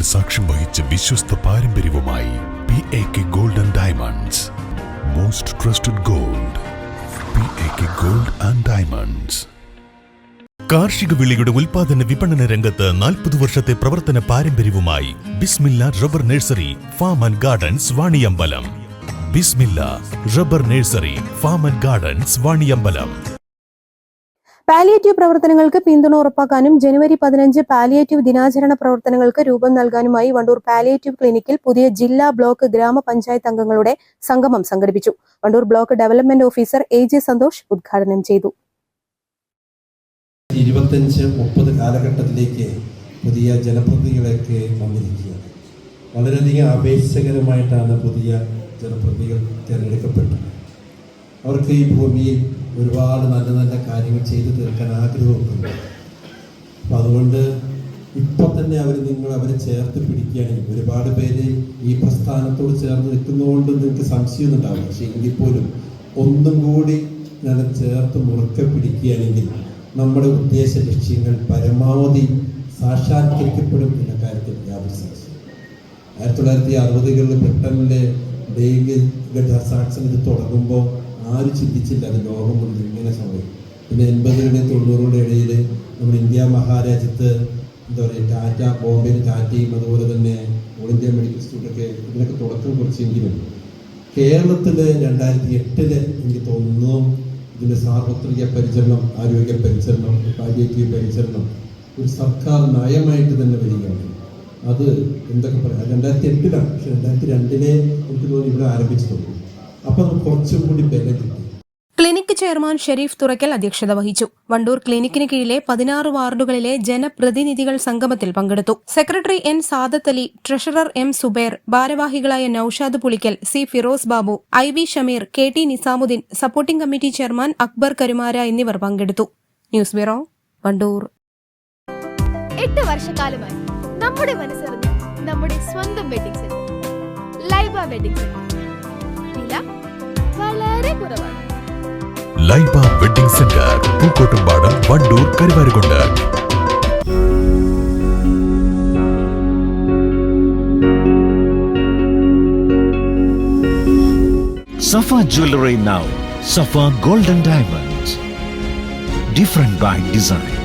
ചരിത്രത്തിന് സാക്ഷ്യം വഹിച്ച വിശ്വസ്ത പാരമ്പര്യവുമായി PAK Gold and Diamonds. Most trusted gold. PAK Gold and Diamonds. കാർഷിക വിളയുടെ ഉൽപാദന വിപണന രംഗത്ത് 40 വർഷത്തെ പ്രവർത്തന പാരമ്പര്യവുമായി Bismilla rubber nursery farm and gardens Vaniyambalam. Bismilla rubber nursery farm and gardens Vaniyambalam. Palliative പ്രവർത്തനങ്ങൾക്ക് പിന്തുണ ഉറപ്പാക്കാനും ജനുവരി 15 പാലിയേറ്റീവ് ദിനാചരണ പ്രവർത്തനങ്ങൾക്ക് രൂപം നൽകാനുമായി വണ്ടൂർ പാലിയേറ്റീവ് ക്ലിനിക്കിൽ പുതിയ ജില്ലാ ബ്ലോക്ക് ഗ്രാമപഞ്ചായത്ത് അംഗങ്ങളുടെ സംഗമം സംഘടിപ്പിച്ചു. Wandoor block development officer AJ Santhosh ഉദ്ഘാടനം ചെയ്തു. 25-30 കാലഘട്ടത്തിലേക്ക് പുതിയ ജനപ്രതിനിധികളൊക്കെ വന്നിരിക്കുകയാണ്. വളരെയധികം ആവേശകരമായിട്ടാണ് പുതിയ ജനപ്രതിനിധികൾ തിരഞ്ഞെടുക്കപ്പെട്ടത്. അവർക്ക് ഈ ഭൂമിയിൽ ഒരുപാട് നല്ല നല്ല കാര്യങ്ങൾ ചെയ്തു തീർക്കാൻ ആഗ്രഹമൊക്കെയുണ്ട്. അപ്പം അതുകൊണ്ട് ഇപ്പം തന്നെ അവരെ ചേർത്ത് പിടിക്കുകയാണെങ്കിൽ ഒരുപാട് പേര് ഈ പ്രസ്ഥാനത്തോട് ചേർന്ന് നിൽക്കുന്നതുകൊണ്ട് നിങ്ങൾക്ക് സംശയമൊന്നും ഉണ്ടാവില്ല. പക്ഷേ എങ്കിൽ പോലും ഒന്നും കൂടി ഞാൻ ചേർത്ത് മുറുക്കെ പിടിക്കുകയാണെങ്കിൽ നമ്മുടെ ഉദ്ദേശ ലക്ഷ്യങ്ങൾ പരമാവധി സാക്ഷാത്കരിക്കപ്പെടും എന്ന കാര്യത്തിൽ യാതൊരു സംശയം. 1960കളിൽ ബ്രിട്ടനിലെ ഡേവിഡ് ഗഡാസാക്സൺ ഇത് തുടങ്ങുമ്പോൾ ആരും ചിന്തിച്ചില്ല അത് ലോകം കൊണ്ട് ഇങ്ങനെ സംഭവിക്കും. പിന്നെ 80കളുടെയും 90കളുടെ ഇടയിൽ നമ്മുടെ ഇന്ത്യ മഹാരാജ്യത്ത് എന്താ പറയുക ടാറ്റ, ബോംബെയിൽ ടാറ്റയും അതുപോലെ തന്നെ ഓൾ ഇന്ത്യ മെഡിക്കൽ ഇൻസ്റ്റിറ്റ്യൂട്ടൊക്കെ ഇതിനൊക്കെ തുടക്കം കുറിച്ചെങ്കിലും കേരളത്തിൽ 2008 എനിക്ക് തോന്നുന്നു ഇതിൻ്റെ സാർവത്രിക പരിചരണം, ആരോഗ്യ പരിചരണം, പാലിയേറ്റീവ് പരിചരണം ഒരു സർക്കാർ നയമായിട്ട് തന്നെ വരികയാണ്. അത് എന്തൊക്കെ പറയാം 2008 പക്ഷെ 2002 എനിക്ക് തോന്നി ഇവിടെ ആരംഭിച്ചിട്ടുണ്ട്. അപ്പം കുറച്ചും കൂടി ബലം കിട്ടി. ക്ലിനിക്ക് ചെയർമാൻ ഷെരീഫ് തുറക്കൽ അധ്യക്ഷത വഹിച്ചു. വണ്ടൂർ ക്ലിനിക്കിന് കീഴിലെ 16 വാർഡുകളിലെ ജനപ്രതിനിധികൾ സംഗമത്തിൽ പങ്കെടുത്തു. Secretary N Sadath Ali, treasurer M Subair, ഭാരവാഹികളായ Noushad Pulikkal, C Firoz Babu, IV Shameer, KT Nizamuddin, supporting committee chairman Akbar Karumara എന്നിവർ പങ്കെടുത്തു. News bureau, Wandoor. 8 വർഷക്കാലമായി നമ്മുടെ മനസ്സറിഞ്ഞ നമ്മുടെ സ്വന്തം wedding centre Laiba wedding centre. വില വളരെ കുറവാണ്. Laiba wedding centre, Pookkottumpadam, Wandoor, Karuvarakundu. Safa Jewelry now. Safa Gold and Diamonds. Different by design.